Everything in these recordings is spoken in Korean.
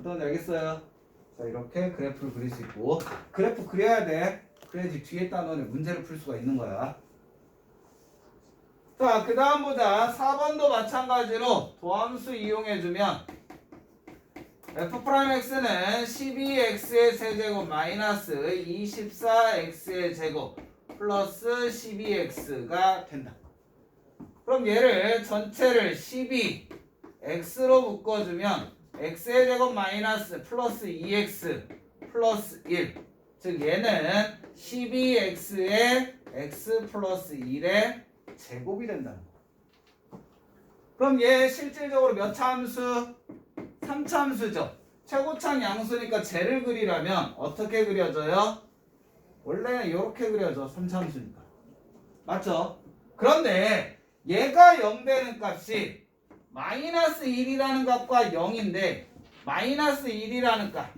어떤지 알겠어요? 자, 이렇게 그래프를 그릴 수 있고, 그래프 그려야 돼. 그래야지 뒤에 단원에 문제를 풀 수가 있는 거야. 자, 그 다음 보자. 4번도 마찬가지로 도함수 이용해주면 f'x는 12x의 세제곱 마이너스 24x의 제곱 플러스 12x가 된다. 그럼 얘를 전체를 12x로 묶어주면 x의 제곱 마이너스 플러스 2x 플러스 1, 즉 얘는 12x의 x 플러스 1의 제곱이 된다는 거. 그럼 얘 실질적으로 몇 참수? 3참수죠. 최고창 양수니까 쟤를 그리려면 어떻게 그려져요? 원래는 이렇게 그려져. 3참수니까. 맞죠? 그런데 얘가 0 되는 값이 마이너스 1이라는 값과 0인데 마이너스 1이라는 값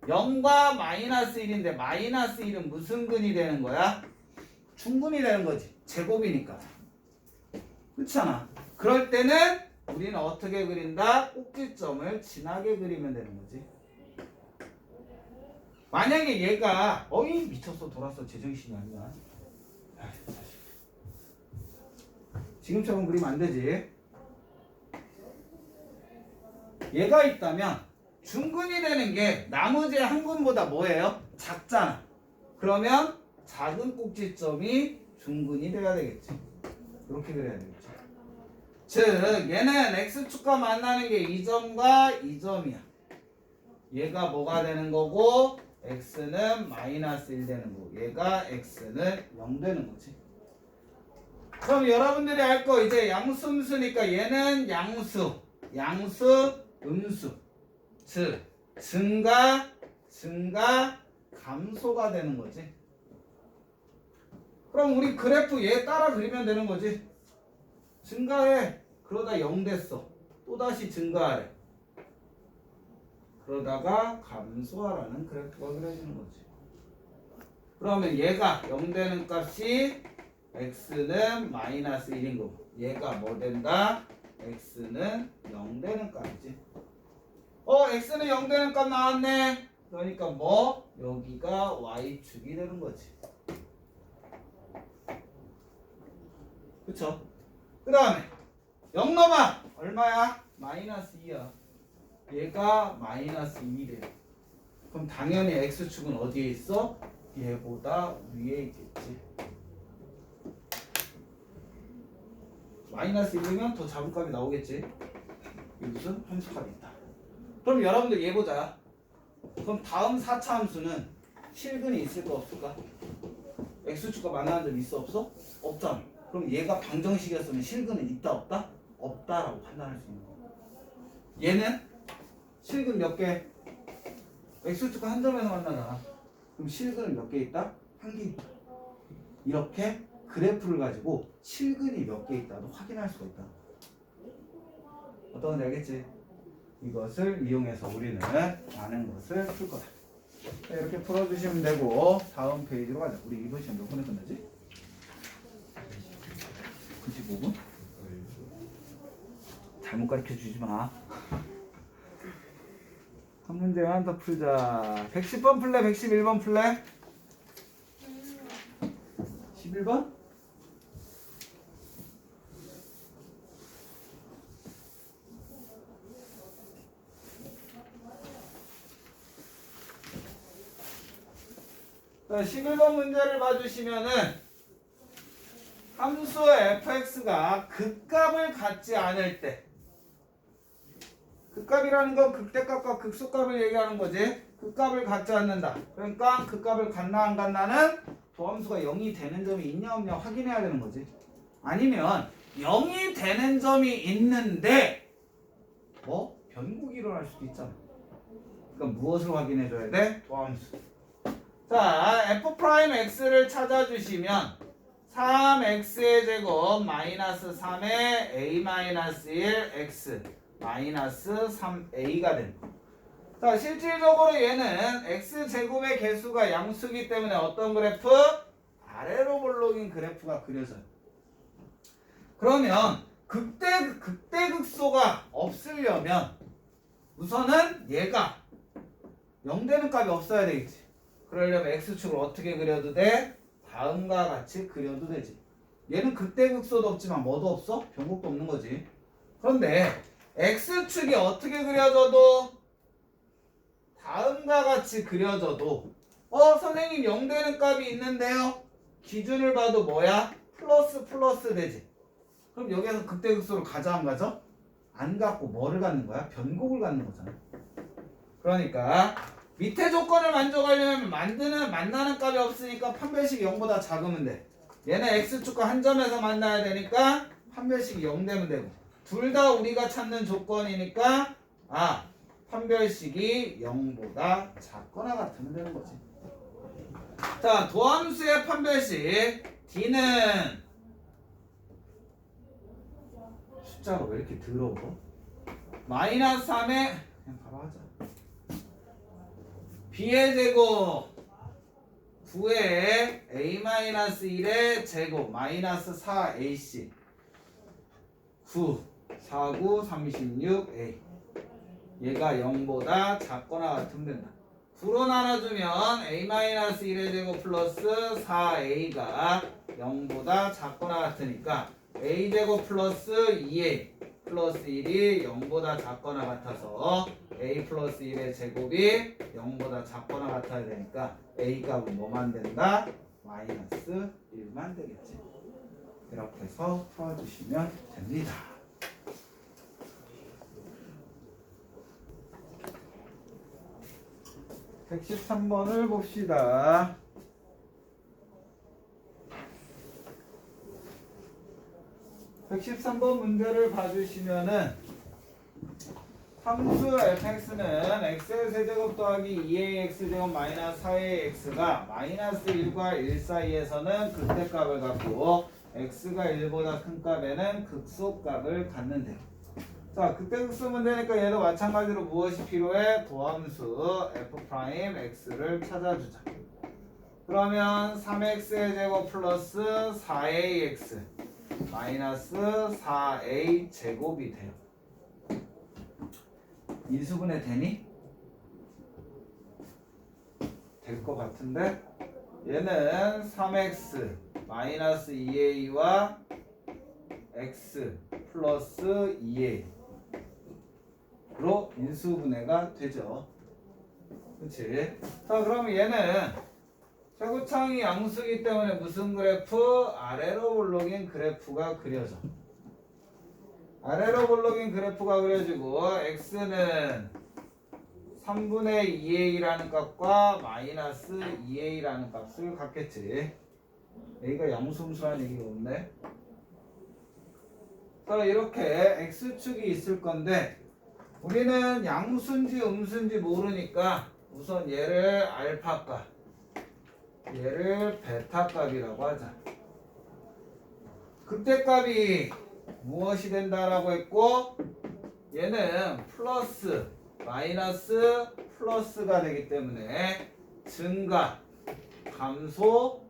0과 마이너스 1인데 마이너스 1은 무슨 근이 되는 거야? 중근이 되는 거지. 제곱이니까. 그렇잖아. 그럴 때는 우리는 어떻게 그린다? 꼭지점을 진하게 그리면 되는 거지. 만약에 얘가 어이 미쳤어 돌았어 제정신이 아니야. 지금처럼 그리면 안 되지. 얘가 있다면 중근이 되는 게 나머지 한 근보다 뭐예요? 작잖아. 그러면 작은 꼭지점이 중근이 돼야 되겠지. 이렇게 그려야 되겠지. 즉 얘는 x축과 만나는 게 이 점과 이 점이야. 얘가 뭐가 되는 거고 x는 마이너스 1 되는 거고 얘가 x는 0 되는 거지. 그럼 여러분들이 알 거 이제 양수음수니까 얘는 양수, 음수. 즉 증가, 감소가 되는 거지. 그럼 우리 그래프 얘 따라 그리면 되는 거지. 증가해. 그러다 0 됐어. 또다시 증가하래. 그러다가 감소하라는 그래프가 그려지는 거지. 그러면 얘가 0 되는 값이 x는 마이너스 1인 거고 얘가 뭐 된다? x는 0 되는 값이지. x는 0 되는 값 나왔네. 그러니까 뭐? 여기가 y축이 되는 거지. 그쵸? 그 다음에 0 넘어 얼마야? 마이너스 2야. 얘가 마이너스 2래. 그럼 당연히 x축은 어디에 있어? 얘보다 위에 있겠지. 마이너스 1이면 더 작은 값이 나오겠지. 이게 무슨 함수값이 있다. 그럼 여러분들 얘 보자. 그럼 다음 4차 함수는 실근이 있을까 없을까? x축과 만나는 점 있어 없어? 없잖아. 그럼 얘가 방정식이었으면 실근은 있다 없다? 없다라고 판단할 수 있는 거야. 얘는 실근 몇 개? x축과 한 점에서 만나잖아. 그럼 실근은 몇 개 있다? 한 개 있다. 이렇게 그래프를 가지고 실근이 몇 개 있다도 확인할 수가 있다. 어떤 건지 알겠지? 이것을 이용해서 우리는 많은 것을 풀 거다. 자, 이렇게 풀어주시면 되고 다음 페이지로 가자. 우리 이번 시간 몇 분에 끝나지? 95분? 잘못 가르쳐주지 마. 한 문제만 더 풀자. 110번 풀래? 111번 풀래? 11번? 자, 11번 문제를 봐주시면은 함수 fx가 극값을 갖지 않을 때, 극값이라는 건 극대값과 극소값을 얘기하는 거지. 극값을 갖지 않는다. 그러니까 극값을 갖나 안 갖나는 도함수가 0이 되는 점이 있냐 없냐 확인해야 되는 거지. 아니면 0이 되는 점이 있는데 뭐 변곡이 일어날 수도 있잖아. 그러니까 무엇을 확인해 줘야 돼? 도함수. 자, f'x를 찾아주시면 3x의 제곱 마이너스 3의 a-1 x 마이너스 3a가 됩니다. 자, 실질적으로 얘는 x제곱의 개수가 양수기 때문에 어떤 그래프? 아래로 볼록인 그래프가 그려져요. 그러면 극대극소가 없으려면 우선은 얘가 0 되는 값이 없어야 되겠지. 그러려면 x축을 어떻게 그려도 돼? 다음과 같이 그려도 되지. 얘는 극대극소도 없지만 뭐도 없어? 변곡도 없는 거지. 그런데 x축이 어떻게 그려져도 다음과 같이 그려져도 선생님 0 되는 값이 있는데요. 기준을 봐도 뭐야? 플러스 되지. 그럼 여기에서 극대극소를 가져 안 가져? 안 갖고 뭐를 갖는 거야? 변곡을 갖는 거잖아. 그러니까 밑에 조건을 만족하려면 만나는 값이 없으니까 판별식이 0보다 작으면 돼. 얘는 x축과 한 점에서 만나야 되니까 판별식이 0 되면 되고, 둘 다 우리가 찾는 조건이니까 판별식이 0보다 작거나 같으면 되는 거지. 자, 도함수의 판별식 D는 숫자가 왜 이렇게 더러워? 마이너스 3에 그냥 바로 하자. B의 제곱 9에 A-1의 제곱 마이너스 4AC 9, 4, 9, 36A 얘가 0보다 작거나 같으면 된다. 9로 나눠주면 A-1의 제곱 플러스 4A가 0보다 작거나 같으니까 A제곱 플러스 2A 플러스 1이 0보다 작거나 같아서 A 플러스 1의 제곱이 0보다 작거나 같아야 되니까 A 값은 뭐만 된다? 마이너스 1만 되겠지. 이렇게 해서 풀어주시면 됩니다. 113번을 봅시다. (113번) 문제를 봐주시면은 함수 fx는 x의 세제곱 더하기 2ax제곱 마이너스 4ax가 마이너스 1과 1 사이에서는 극대값을 갖고 x가 1보다 큰 값에는 극소값을 갖는데요. 자, 극대극소 문제니까 얘도 마찬가지로 무엇이 필요해? 도함수 f'x를 찾아주자. 그러면 3x의 제곱 플러스 4ax 마이너스 4a 제곱이 돼요. 인수분해 되니? 될 것 같은데 얘는 3x 마이너스 2a와 x 플러스 2a 로 인수분해가 되죠. 그치? 자, 그럼 얘는 최고창이 양수이기 때문에 무슨 그래프? 아래로 볼록인 그래프가 그려져. 아래로 볼록인 그래프가 그려지고 x는 3분의 2a라는 값과 마이너스 2a라는 값을 갖겠지. a가 양수함수라는 얘기가 없네. 자, 이렇게 x축이 있을 건데 우리는 양수인지 음수인지 모르니까 우선 얘를 알파값, 얘를 베타값이라고 하자. 극대값이 무엇이 된다라고 했고 얘는 플러스, 마이너스, 플러스가 되기 때문에 증가, 감소,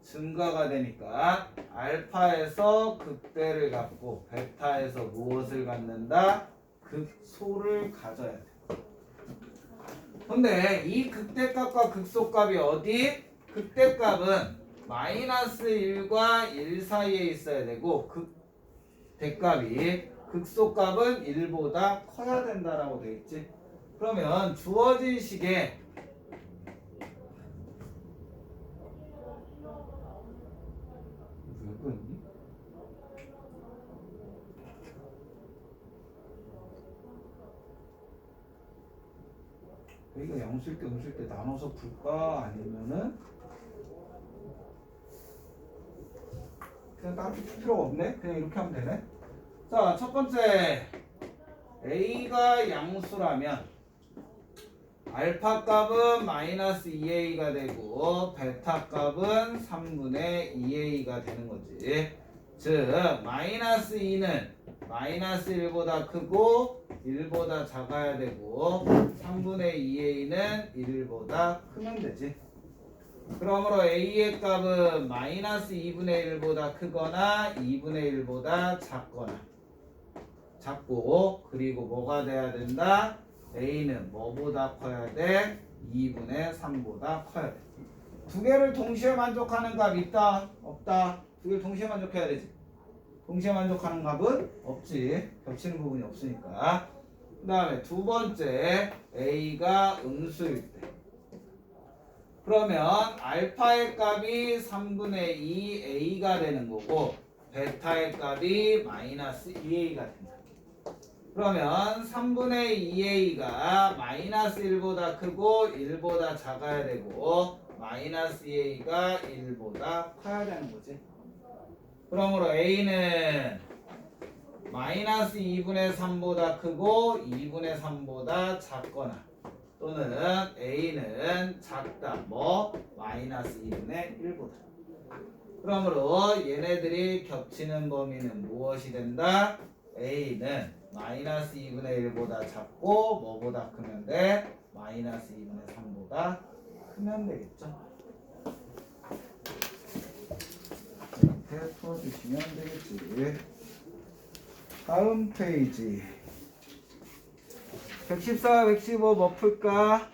증가가 되니까 알파에서 극대를 갖고 베타에서 무엇을 갖는다? 극소를 가져야 돼. 근데 이 극대값과 극소값이 어디? 극대값은 마이너스 1과 1 사이에 있어야 되고 극대값이 극소값은 1보다 커야 된다라고 돼 있지. 그러면 주어진 식에 왜 그랬니? 여기가 양수일 때 음수일 때 나눠서 풀까? 아니면은 그냥 따로 풀 필요가 없네? 그냥 이렇게 하면 되네? 자, 첫 번째 A가 양수라면 알파 값은 마이너스 2A가 되고 베타 값은 3분의 2A가 되는 거지. 즉 마이너스 2는 마이너스 1보다 크고 1보다 작아야 되고 3분의 2A는 1보다 크면 되지. 그러므로 A의 값은 마이너스 2분의 1보다 크거나 2분의 1보다 작거나 작고, 그리고 뭐가 돼야 된다? a는 뭐보다 커야 돼? 2분의 3보다 커야 돼. 두 개를 동시에 만족하는 값 있다? 없다? 두 개를 동시에 만족해야 되지. 동시에 만족하는 값은 없지. 겹치는 부분이 없으니까. 그 다음에 두 번째 a가 음수일 때. 그러면 알파의 값이 3분의 2a가 되는 거고 베타의 값이 마이너스 2a가 된다. 그러면 3분의 2a가 마이너스 1보다 크고 1보다 작아야 되고 마이너스 2a가 1보다 커야 되는 거지. 그러므로 a는 마이너스 2분의 3보다 크고 2분의 3보다 작거나 또는 a는 작다. 뭐? 마이너스 2분의 1보다. 그러므로 얘네들이 겹치는 범위는 무엇이 된다? a는 마이너스 2분의 1보다 작고 뭐보다 크면 돼? 마이너스 2분의 3보다 크면 되겠죠. 이렇게 풀어주시면 되겠지. 다음 페이지 114, 115 뭐 풀까?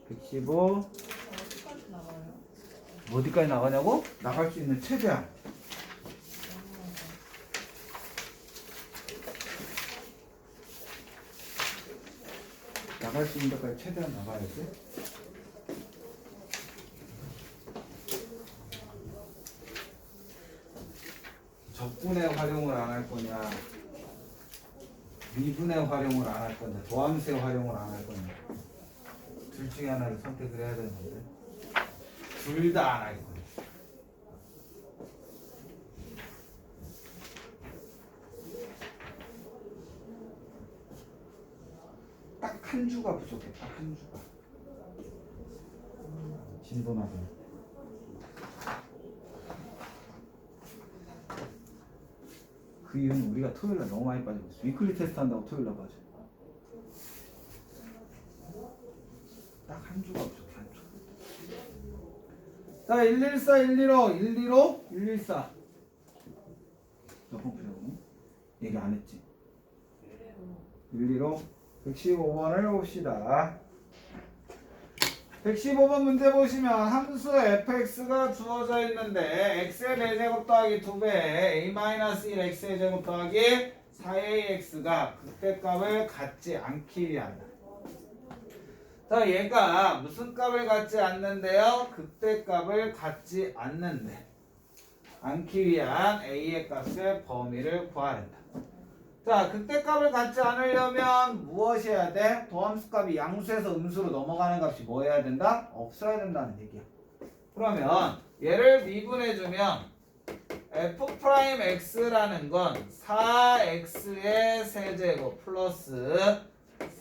115 어디까지 나가요? 어디까지 나가냐고? 나갈 수 있는 최대한. 나갈 수 있는 데까지 최대한 나가야지. 적분의 활용을 안 할 거냐, 미분의 활용을 안 할 거냐, 도함수의 활용을 안 할 거냐. 둘 중에 하나를 선택을 해야 되는데 둘 다 안 할 거냐. 딱 한 주가 부족해. 딱 한 주가. 진도나도. 그 이유는 우리가 토요일날 너무 많이 빠지고 있어. 위클리 테스트 한다고 토요일날 빠져. 딱 한 주가 부족해. 한 주. 자, 114, 115, 115, 114. 몇 번 풀려고? 얘기 안 했지? 115, 115번을 봅시다. 115번 문제 보시면 함수 fx가 주어져 있는데 x의 4제곱 더하기 2배 a-1 x의 제곱 더하기 4ax가 극대값을 갖지 않기 위한다. 자, 얘가 무슨 값을 갖지 않는데요? 극대값을 갖지 않기 위한 a의 값의 범위를 구하란다. 자, 극대값을 갖지 않으려면 무엇이 해야 돼? 도함수 값이 양수에서 음수로 넘어가는 값이 뭐 해야 된다? 없어야 된다는 얘기야. 그러면 얘를 미분해주면 f'x라는 건 4x의 세제곱 플러스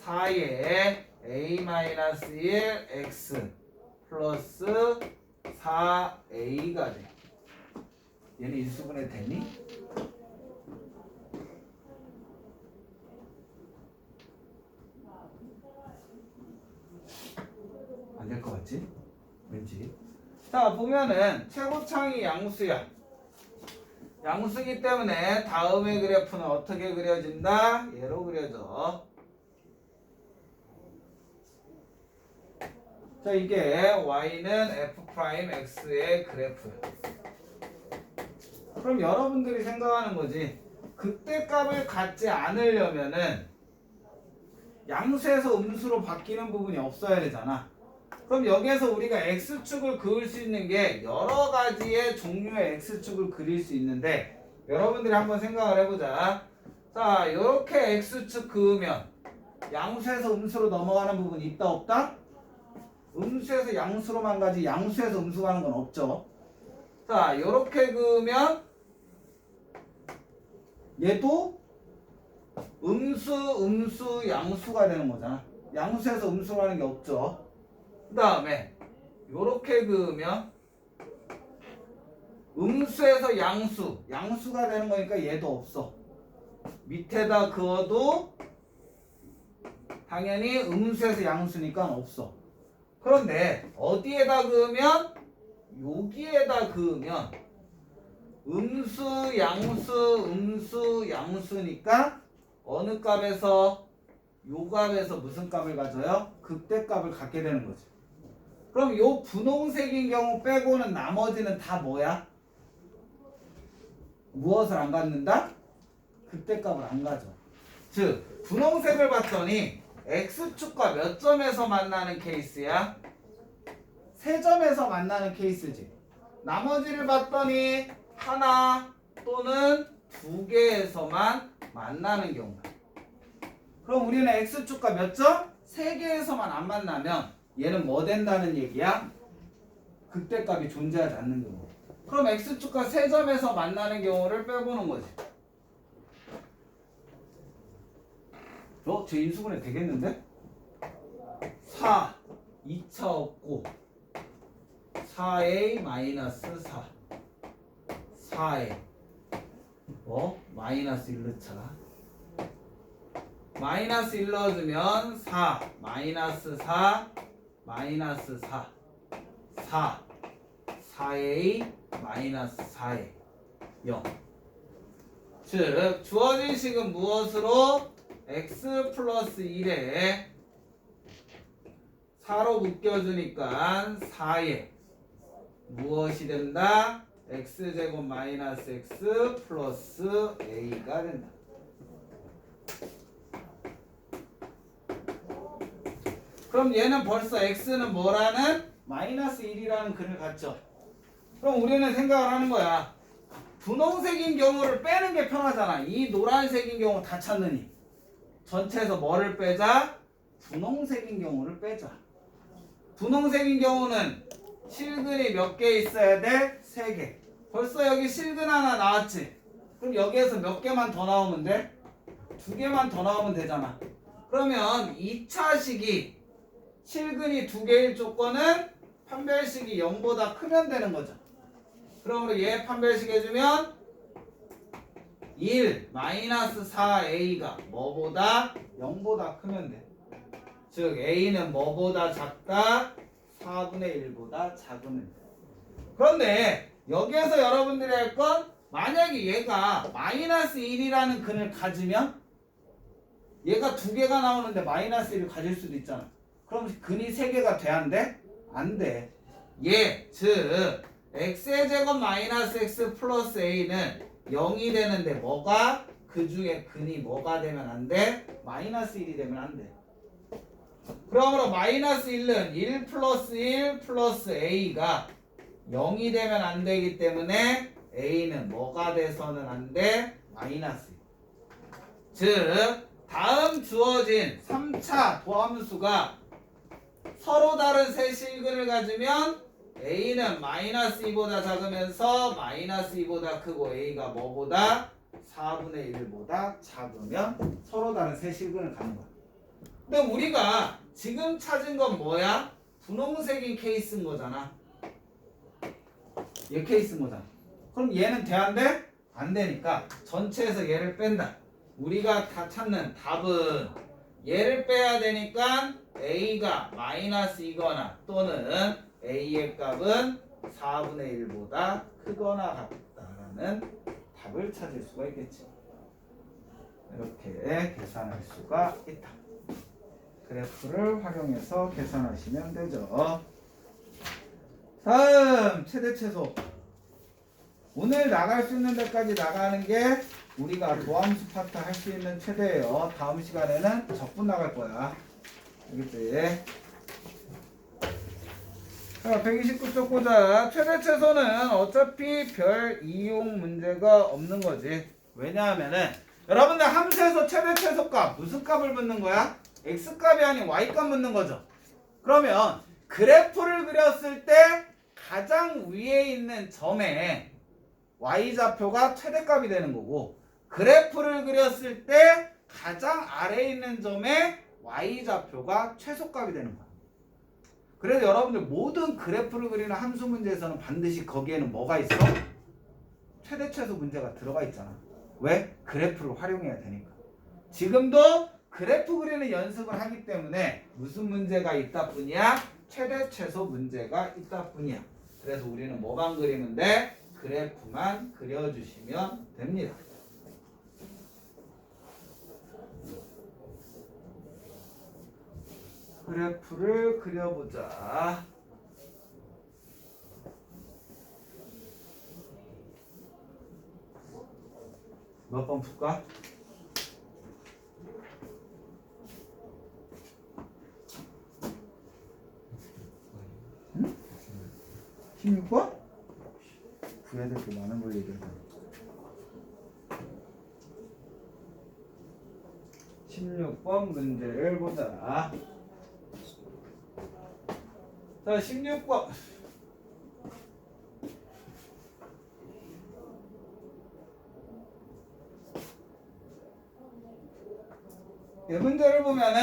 4의 a-1 x 플러스 4a가 돼. 얘는 인수분해 되니? 안 될 것 같지? 왠지. 자, 보면은 최고창이 양수야. 양수기 때문에 다음의 그래프는 어떻게 그려진다? 얘로 그려져. 자, 이게 y는 f'x의 그래프야. 그럼 여러분들이 생각하는 거지. 극대값을 갖지 않으려면은 양수에서 음수로 바뀌는 부분이 없어야 되잖아. 그럼 여기에서 우리가 x축을 그을 수 있는 게 여러 가지의 종류의 x축을 그릴 수 있는데 여러분들이 한번 생각을 해보자. 자, 이렇게 x축 그으면 양수에서 음수로 넘어가는 부분이 있다 없다? 음수에서 양수로만 가지 양수에서 음수 가는 건 없죠. 자, 이렇게 그으면 얘도 음수, 양수가 되는 거잖아. 양수에서 음수로 하는 게 없죠. 그 다음에 요렇게 그으면 음수에서 양수가 되는 거니까 얘도 없어. 밑에다 그어도 당연히 음수에서 양수니까 없어. 그런데 어디에다 그으면 여기에다 그으면 음수, 양수니까 어느 값에서 요 값에서 무슨 값을 가져요? 극대값을 갖게 되는 거지. 그럼 요 분홍색인 경우 빼고는 나머지는 다 뭐야? 무엇을 안 갖는다? 극대값을 안 가져. 즉 분홍색을 봤더니 x축과 몇 점에서 만나는 케이스야? 3점에서 만나는 케이스지. 나머지를 봤더니 하나 또는 2개에서만 만나는 경우다. 그럼 우리는 x축과 몇 점? 3개에서만 안 만나면 얘는 뭐 된다는 얘기야? 극대값이 존재하지 않는 경우. 그럼 x축과 3점에서 만나는 경우를 빼보는 거지. 제 인수분해 되겠는데? 4 2차 없고 4a 마이너스 4 4a 마이너스 1 넣자. 마이너스 1 넣어주면 4 마이너스 4 마이너스 4 4 4a 마이너스 4a 0. 즉 주어진 식은 무엇으로? x 플러스 1에 4로 묶여주니까 4에 무엇이 된다? x제곱 마이너스 x 플러스 a가 된다. 그럼 얘는 벌써 x는 뭐라는? 마이너스 1이라는 근을 갖죠. 그럼 우리는 생각을 하는 거야. 분홍색인 경우를 빼는 게 편하잖아. 이 노란색인 경우 다 찾느니 전체에서 뭐를 빼자? 분홍색인 경우를 빼자. 분홍색인 경우는 실근이 몇 개 있어야 돼? 3개. 벌써 여기 실근 하나 나왔지? 그럼 여기에서 몇 개만 더 나오면 돼? 2개만 더 나오면 되잖아. 그러면 2차식이 실근이 2개일 조건은 판별식이 0보다 크면 되는 거죠. 그러므로 얘 판별식 해주면 1 마이너스 4a가 뭐보다? 0보다 크면 돼. 즉 a는 뭐보다 작다? 4분의 1보다 작으면 돼. 그런데 여기에서 여러분들이 할 건 만약에 얘가 마이너스 1이라는 근을 가지면 얘가 2개가 나오는데 마이너스 1을 가질 수도 있잖아. 그럼 근이 3개가 돼? 안 돼? 안 돼. 즉 x의 제곱 마이너스 x 플러스 a는 0이 되는데 뭐가? 그 중에 근이 뭐가 되면 안 돼? 마이너스 1이 되면 안 돼. 그러므로 마이너스 1은 1 플러스 1 플러스 a가 0이 되면 안 되기 때문에 a는 뭐가 돼서는 안 돼? 마이너스 1. 즉 다음 주어진 3차 도함수가 서로 다른 세 실근을 가지면 a는 마이너스 2보다 작으면서 마이너스 2보다 크고 a가 뭐보다? 4분의 1보다 작으면 서로 다른 세 실근을 가는 거야. 근데 우리가 지금 찾은 건 뭐야? 분홍색인 케이스인 거잖아. 얘 케이스인 거잖아. 그럼 얘는 돼? 안 돼? 안 되니까 전체에서 얘를 뺀다. 우리가 다 찾는 답은 얘를 빼야 되니까 a가 마이너스 2거나 또는 a의 값은 4분의 1보다 크거나 같다라는 답을 찾을 수가 있겠지. 이렇게 계산할 수가 있다. 그래프를 활용해서 계산하시면 되죠. 다음 최대 최소. 오늘 나갈 수 있는 데까지 나가는 게 우리가 도함수 파트 할 수 있는 최대예요. 다음 시간에는 적분 나갈 거야. 알겠지? 자, 129쪽 보자. 최대 최소는 어차피 별 이용 문제가 없는 거지. 왜냐하면은 여러분들 함수에서 최대 최소값 무슨 값을 묻는 거야? x값이 아닌 y값 묻는 거죠. 그러면 그래프를 그렸을 때 가장 위에 있는 점에 y좌표가 최대값이 되는 거고, 그래프를 그렸을 때 가장 아래에 있는 점에 y좌표가 최소값이 되는 거야. 그래서 여러분들 모든 그래프를 그리는 함수 문제에서는 반드시 거기에는 뭐가 있어? 최대 최소 문제가 들어가 있잖아. 왜? 그래프를 활용해야 되니까. 지금도 그래프 그리는 연습을 하기 때문에 무슨 문제가 있다 뿐이야? 최대 최소 문제가 있다 뿐이야. 그래서 우리는 뭐만 그리면 돼? 그래프만 그려주시면 됩니다. 그래프를 그려보자. 몇 번 풀까? 응? 16번? 구해야 될 게 많은 걸 얘기하자. 16번 문제를 보자. 자, 16번. 이 문제를 보면은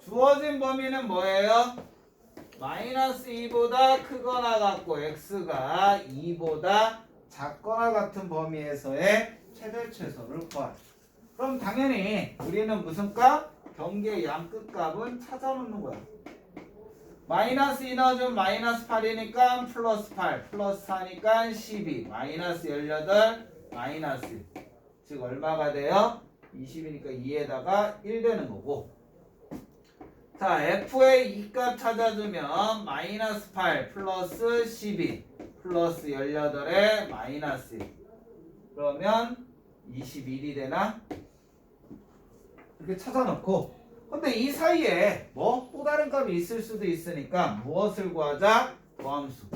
주어진 범위는 뭐예요? 마이너스 2보다 크거나 같고 x가 2보다 작거나 같은 범위에서의 최대 최소를 구하라. 그럼 당연히 우리는 무슨 값? 경계의 양끝 값은 찾아놓는 거야. 마이너스 2 넣어주면 마이너스 8이니까 플러스 8, 플러스 4니까 12, 마이너스 18, 마이너스 1. 즉 얼마가 돼요? 20이니까 2에다가 1 되는 거고. 자, f의 이 값 찾아주면 마이너스 8 플러스 12 플러스 18에 마이너스 1. 그러면 21이 되나? 이렇게 찾아놓고. 근데 이 사이에 뭐 또 다른 값이 있을 수도 있으니까 무엇을 구하자? 도함수.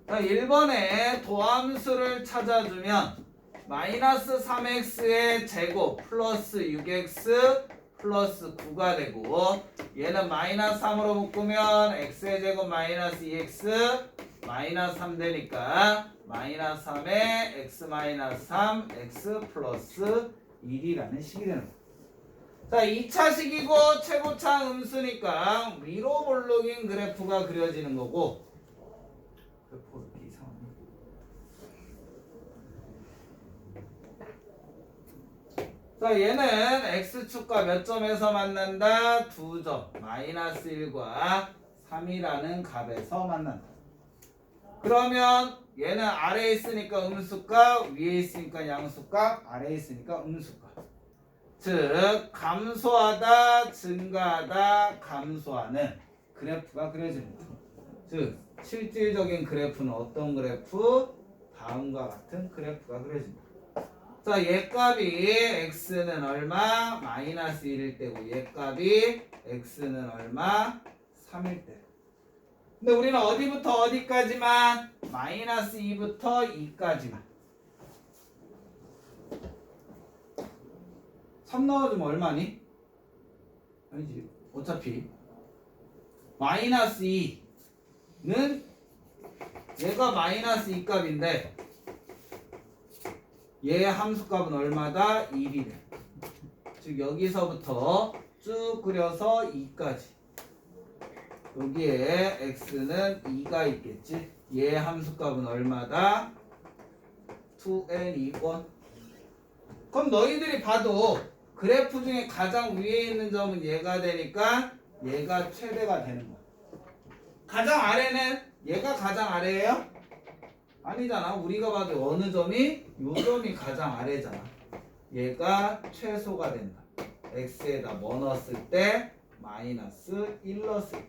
자, 1번에 도함수를 찾아주면 마이너스 3x의 제곱 플러스 6x 플러스 9가 되고, 얘는 마이너스 3으로 묶으면 x의 제곱 마이너스 2x 마이너스 3 되니까 마이너스 3에 x 마이너스 3 x 플러스 1이라는 식이 되는 거예요. 자, 2차 식이고 최고차 음수니까 위로 볼록인 그래프가 그려지는 거고. 그래프 이렇게 이상하네. 자, 얘는 x축과 몇 점에서 만난다? 2점. 마이너스 1과 3이라는 값에서 만난다. 그러면 얘는 아래에 있으니까 음수값, 위에 있으니까 양수값, 아래에 있으니까 음수값. 즉 감소하다, 증가하다, 감소하는 그래프가 그려집니다. 즉 실질적인 그래프는 어떤 그래프? 다음과 같은 그래프가 그려집니다. 자, 얘 값이 x는 얼마? 마이너스 1일 때고, 얘 값이 x는 얼마? 3일 때. 근데 우리는 어디부터 어디까지만? 마이너스 2부터 2까지만. 3 넣어주면 얼마니? 아니지, 어차피 마이너스 2는 얘가 마이너스 2 값인데 얘의 함수값은 얼마다? 1이래. 즉 여기서부터 쭉 그려서 2까지. 여기에 x는 2가 있겠지. 얘의 함수값은 얼마다? 2n 2권. 그럼 너희들이 봐도 그래프 중에 가장 위에 있는 점은 얘가 되니까 얘가 최대가 되는 거야. 가장 아래는 얘가 가장 아래예요? 아니잖아. 우리가 봐도 어느 점이? 요 점이 가장 아래잖아. 얘가 최소가 된다. x에다 뭐 넣었을 때? 마이너스 1 넣었을 때.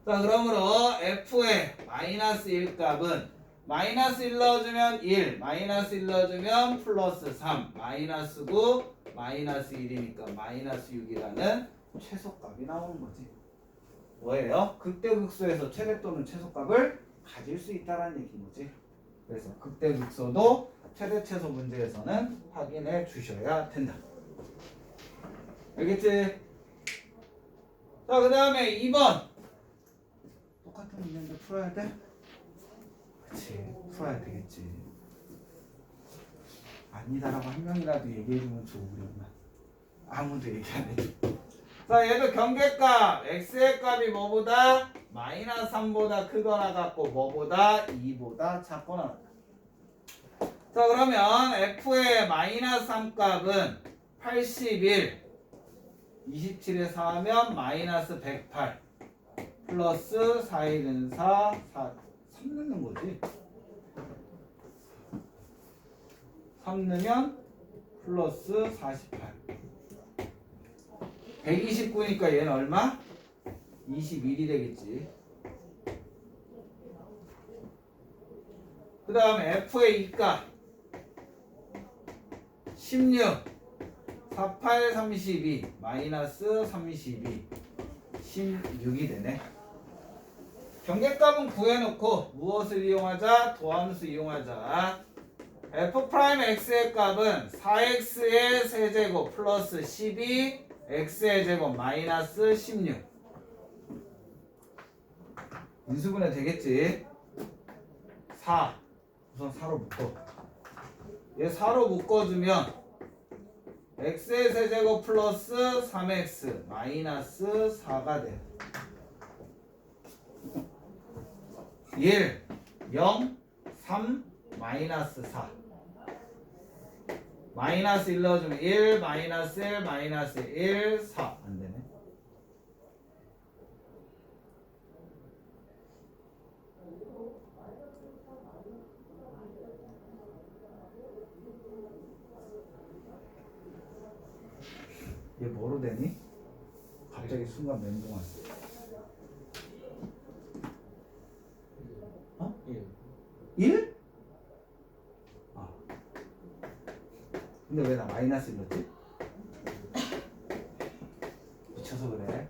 자, 그러므로 f의 마이너스 1 값은 마이너스 1 넣어주면 1, 마이너스 1 넣어주면 플러스 3, 마이너스 9, 마이너스 1이니까 마이너스 6이라는 최소값이 나오는 거지. 뭐예요? 극대극소에서 최대 또는 최소값을 가질 수 있다는 얘기인 거지. 그래서 극대극소도 최대 최소 문제에서는 확인해 주셔야 된다. 알겠지? 자, 그 다음에 2번. 똑같은 문제인데 풀어야 돼? 그치, 풀어야 되겠지. 아니다라고 한 명이라도 얘기해주면 좋으려나 아무도 얘기 안 해줘. 자, 얘도 경계값 x의 값이 뭐보다? 마이너스 3보다 크거나 같고 뭐보다? 2보다 작거나 같다. 자, 그러면 f의 마이너스 3 값은 81, 27에 4하면 마이너스 108 플러스 4일은 4, 3 넣는 거지. 3 넣으면 플러스 48. 129니까 얘는 얼마? 21이 되겠지. 그 다음에 F의 이가 16 48 32 마이너스 32 16이 되네. 경계값은 구해놓고 무엇을 이용하자? 도함수 이용하자. F'X의 값은 4x의 세제곱 플러스 12 x의 제곱 마이너스 16 인수분해 되겠지? 4 우선 4로 묶어. 얘 4로 묶어주면 x의 세제곱 플러스 3x 마이너스 4가 돼. 1 0 3 마이너스 4 마이너스 1 넣어주면 1 마이너스 1 마이너스 1 4 안되네. 얘 뭐로 되니? 갑자기 순간 멘붕 왔어. 어? 1? 아. 근데 왜 나 마이너스 넣었지? 미쳐서 그래.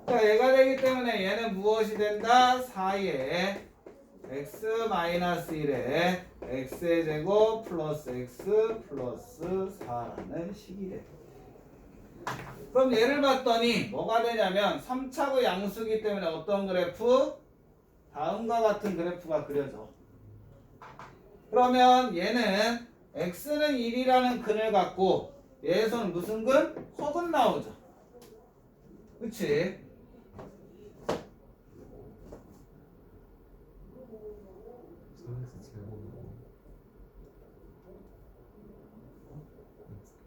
자, 얘가 되기 때문에 얘는 무엇이 된다? 4에 x 마이너스 1에 x의 제곱 플러스 x 플러스 4라는 식이 돼. 그럼 얘를 봤더니 뭐가 되냐면 3차고 양수기 때문에 어떤 그래프? 다음과 같은 그래프가 그려져. 그러면 얘는 x는 1이라는 근을 갖고 얘에서는 무슨 근? 허근 나오죠. 그치? x 제곱이고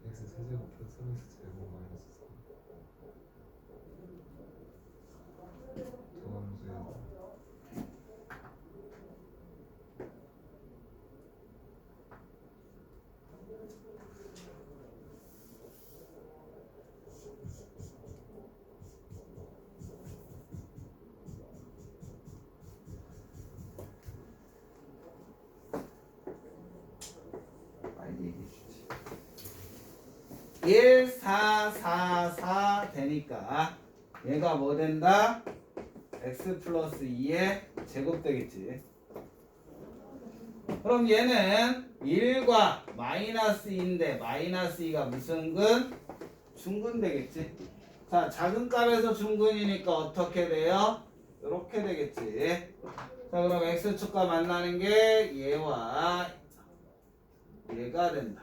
x 세제곱 플러스 3x 제곱 마이너스 4 도함수에서 빨리 얘기해 주지. 1 4 4 4 되니까 얘가 뭐 된다? x 플러스 2의 제곱 되겠지. 그럼 얘는 1과 마이너스 2인데 마이너스 2가 무슨 근? 중근 되겠지. 자, 작은 값에서 중근이니까 어떻게 돼요? 이렇게 되겠지. 자, 그럼 x축과 만나는 게 얘와 얘가 된다.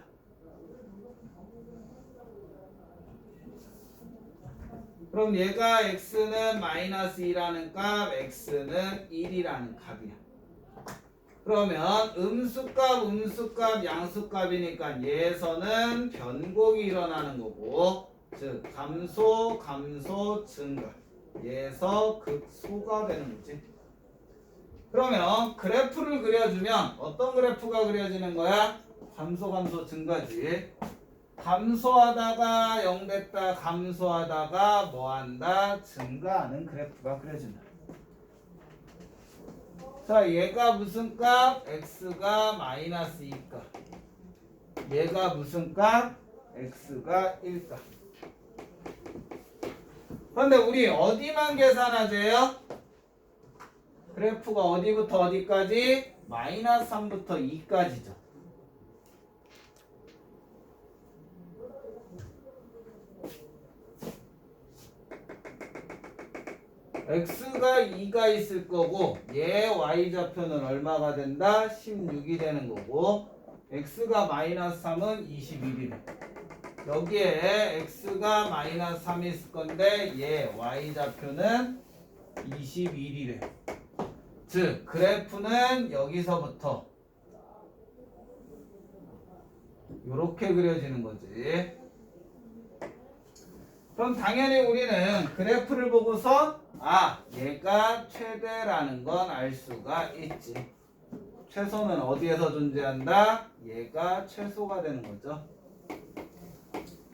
그럼 얘가 x는 마이너스 2라는 값, x는 1이라는 값이야. 그러면 음수값, 양수값이니까 얘에서는 변곡이 일어나는 거고, 즉 감소, 증가. 얘에서 극소가 되는 거지. 그러면 그래프를 그려주면 어떤 그래프가 그려지는 거야? 감소, 증가지. 감소하다가 0 됐다, 감소하다가 뭐한다? 증가하는 그래프가 그려진다. 자, 얘가 무슨 값? x가 마이너스 2값. 얘가 무슨 값? x가 1값. 그런데 우리 어디만 계산하재요? 그래프가 어디부터 어디까지? 마이너스 3부터 2까지죠. x가 2가 있을 거고 얘 y좌표는 얼마가 된다? 16이 되는 거고 x가 마이너스 3은 21이네. 여기에 x가 마이너스 3이 있을 건데 얘 y좌표는 21이래. 즉 그래프는 여기서부터 이렇게 그려지는 거지. 그럼 당연히 우리는 그래프를 보고서 얘가 최대라는 건 알 수가 있지. 최소는 어디에서 존재한다? 얘가 최소가 되는 거죠.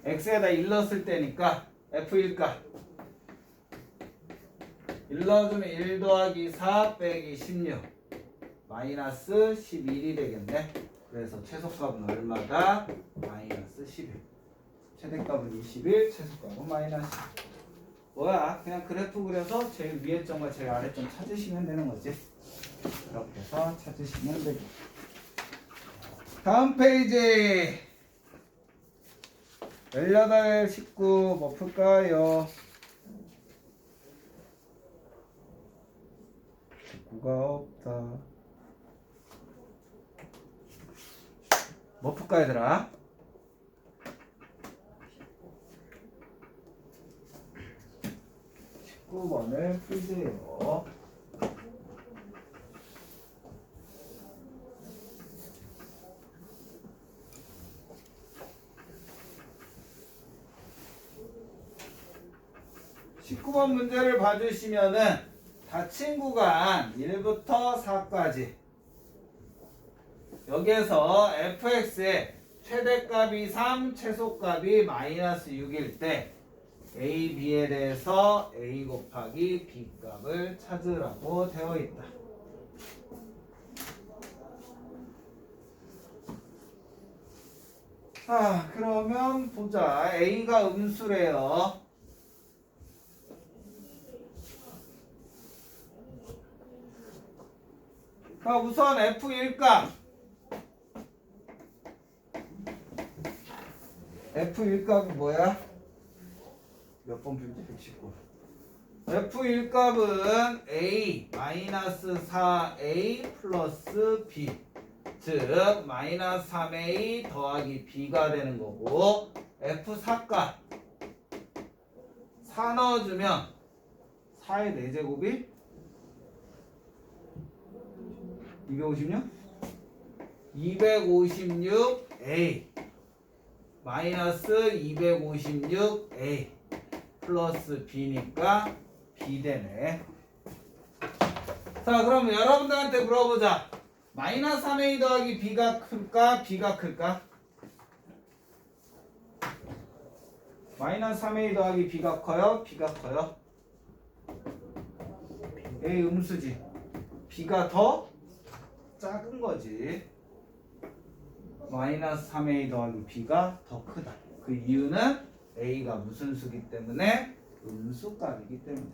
x에다 1 넣었을 때니까 F1값 1 넣어주면 1 더하기 4 빼기 16 마이너스 11이 되겠네. 그래서 최소값은 얼마다? 마이너스 11. 최대값은 21, 최소값은 마이너스 10. 뭐야? 그냥 그래프 그려서 제일 위에 점과 제일 아래 점 찾으시면 되는 거지. 이렇게 해서 찾으시면 되고. 다음 페이지 18, 19 뭐 풀까요? 19가 없다. 뭐 풀까 얘들아? 19번을 풀세요. (19번) 문제를 봐주시면은 닫힌 구간 1부터 4까지 여기에서 fx의 최대값이 3, 최소값이 마이너스 6일 때 a, b에 대해서 a 곱하기 b 값을 찾으라고 되어 있다. 자, 그러면 보자. a가 음수래요. 자, 우선 f1값 f1값이 뭐야? 몇 번 풀지? 119. f1 값은 a 마이너스 4a 플러스 b 즉 마이너스 3a 더하기 b가 되는 거고 f4 값 4 넣어주면 4의 4제곱이 256? 256a 마이너스 256a 플러스 b니까 b 되네. 자, 그럼 여러분들한테 물어보자. 마이너스 3a 더하기 b가 클까? b가 클까? 마이너스 3a 더하기 b가 커요? b가 커요? a 음수지. b가 더 작은 거지. 마이너스 3a 더하기 b가 더 크다. 그 이유는 a가 무슨 수기 때문에? 음수값이기 때문에.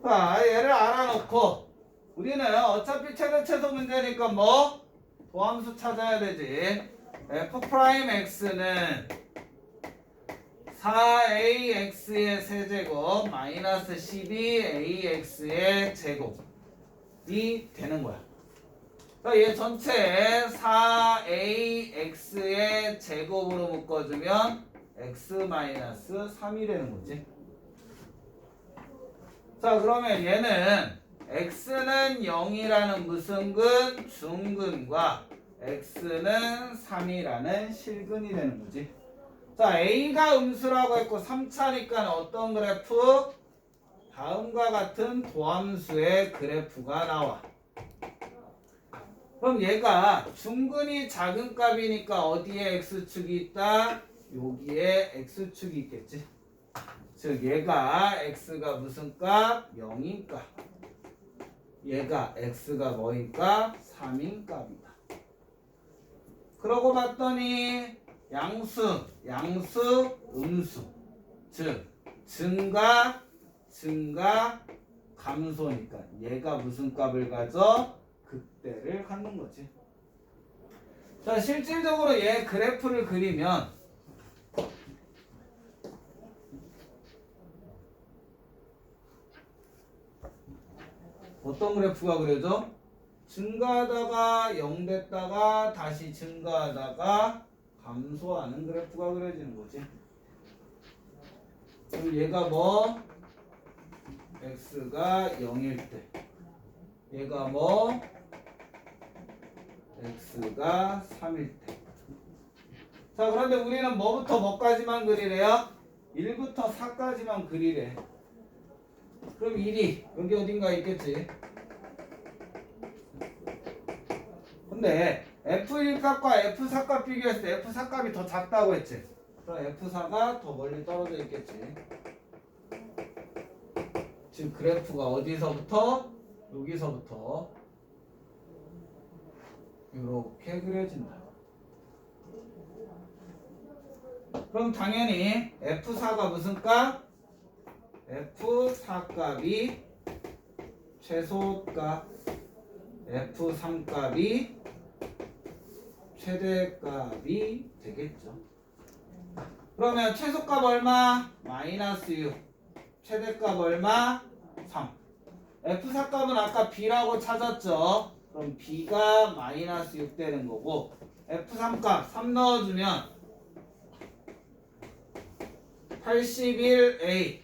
자, 얘를 알아놓고 우리는 어차피 최대 최소 문제니까 뭐? 도함수 찾아야 되지. f'x는 4ax의 세제곱 마이너스 12ax의 제곱이 되는 거야. 얘 전체 4ax의 제곱으로 묶어주면 x-3이 되는 거지. 자, 그러면 얘는 x는 0이라는 무슨 근? 중근과 x는 3이라는 실근이 되는 거지. 자, a가 음수라고 했고 3차니까 어떤 그래프? 다음과 같은 도함수의 그래프가 나와. 그럼 얘가 중근이 작은 값이니까 어디에 x축이 있다? 여기에 x축이 있겠지. 즉 얘가 x가 무슨 값? 0인 값. 얘가 x가 뭐인 값? 3인 값이다. 그러고 봤더니 양수, 음수. 즉 증가, 감소니까 얘가 무슨 값을 가져? 극대를 갖는 거지. 자, 실질적으로 얘 그래프를 그리면 어떤 그래프가 그려져? 증가하다가 0 됐다가 다시 증가하다가 감소하는 그래프가 그려지는 거지. 그럼 얘가 뭐? x가 0일 때 얘가 뭐? x가 3일 때. 자, 그런데 우리는 뭐부터 뭐까지만 그리래요? 1부터 4까지만 그리래. 그럼 1이 여기 어딘가 있겠지. 근데 F1 값과 F4 값 비교했을 때 F4 값이 더 작다고 했지. 그럼 F4가 더 멀리 떨어져 있겠지. 즉 그래프가 어디서부터? 여기서부터 이렇게 그려진다. 그럼 당연히 F4가 무슨 값? F4 값이 최소값, F3 값이 최대값이 되겠죠. 그러면 최소값 얼마? 마이너스 6. 최대값 얼마? 3. F4 값은 아까 B라고 찾았죠. 그럼 B가 마이너스 6 되는 거고 F3 값 3 넣어주면 81A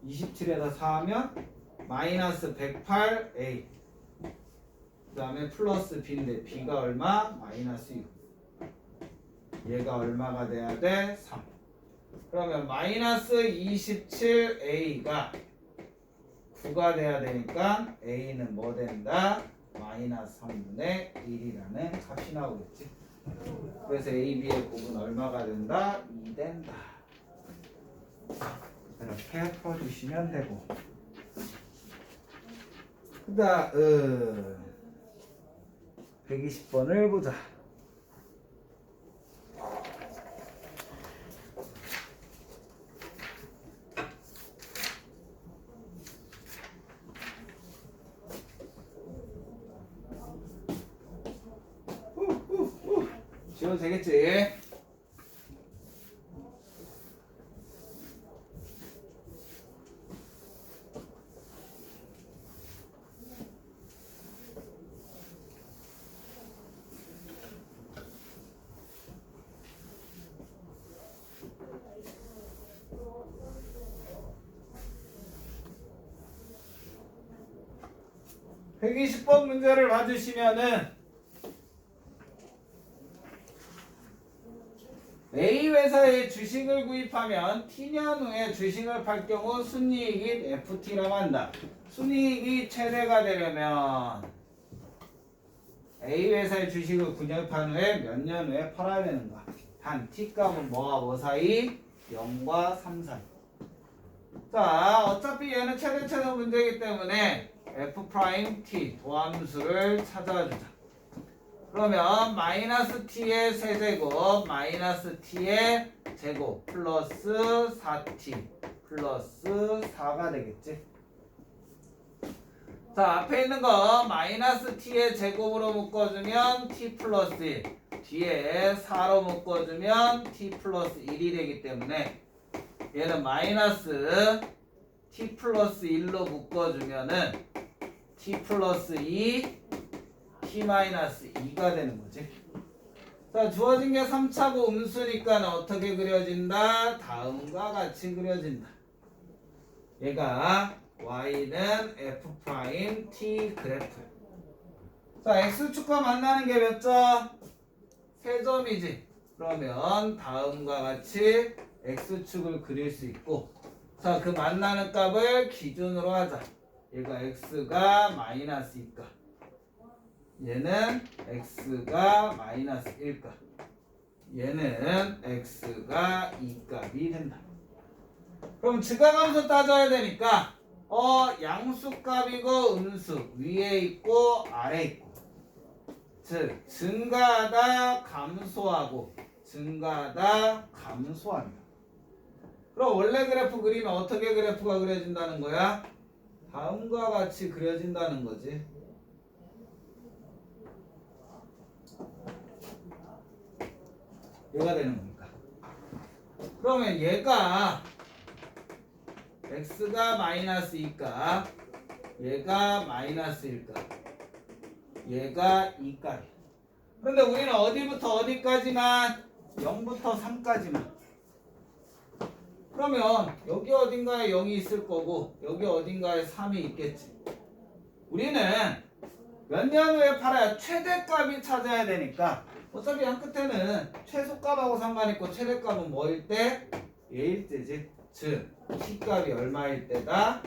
27에다 4 하면 마이너스 108A 그 다음에 플러스 B인데 B가 얼마? 마이너스 6 얘가 얼마가 돼야 돼? 3 그러면 마이너스 27A가 9가 돼야 되니까 A는 뭐 된다? 마이너스 3분의 1이라는 값이 나오겠지. 그래서 A, B의 곱은 얼마가 된다? 2 된다. 이렇게 풀어주시면 되고 그 다음 120번을 보자. 지워도 되겠지? (120번) 문제를 봐주시면은 A 회사에 주식을 구입하면 T년 후에 주식을 팔 경우 순이익이 FT라고 한다. 순이익이 최대가 되려면 A 회사의 주식을 구입한 후에 몇 년 후에 팔아야 되는가? 단 T값은 뭐와 뭐 사이? 0과 3 사이. 자, 어차피 얘는 최대 문제이기 때문에 F'T 도함수를 찾아주자. 그러면 마이너스 t의 세제곱 마이너스 t의 제곱 플러스 4t 플러스 4가 되겠지. 자, 앞에 있는 거 마이너스 t의 제곱으로 묶어주면 t 플러스 1 뒤에 4로 묶어주면 t 플러스 1이 되기 때문에 얘는 마이너스 t 플러스 1로 묶어주면은 t 플러스 2 t-2가 되는 거지. 자, 주어진 게 3차고 음수니까 어떻게 그려진다? 다음과 같이 그려진다. 얘가 y는 F'T 그래프. 자, x축과 만나는 게 몇 점? 3점이지. 그러면 다음과 같이 x축을 그릴 수 있고 자, 그 만나는 값을 기준으로 하자. 얘가 x가 마이너스 2값 얘는 x가 마이너스 1값 얘는 x가 2값이 된다. 그럼 증가함수 따져야 되니까 양수값이고 음수 위에 있고 아래 있고 즉 증가하다 감소하고 증가하다 감소한다. 그럼 원래 그래프 그리면 어떻게 그래프가 그려진다는 거야? 다음과 같이 그려진다는 거지. 얘가 되는 거니까. 그러면 얘가 x가 마이너스 2값 얘가 마이너스 1값 얘가 2값이야. 그런데 우리는 어디부터 어디까지만 0부터 3까지만 그러면 여기 어딘가에 0이 있을 거고 여기 어딘가에 3이 있겠지. 우리는 몇 년 후에 팔아야 최대값이 찾아야 되니까 어차피 한 끝에는 최소값하고 상관있고 최대값은 뭐일 때? 얘일 때지. 즉 T값이 얼마일 때다?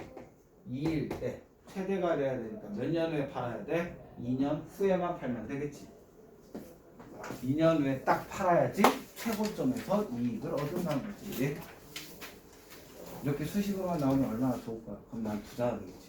2일 때 최대가 돼야 되니까 몇 년 후에 팔아야 돼? 2년 후에만 팔면 되겠지. 2년 후에 딱 팔아야지 최고점에서 이익을 얻는다는 거지. 이렇게 수식으로만 나오면 얼마나 좋을까? 그럼 난 부자가 되겠지.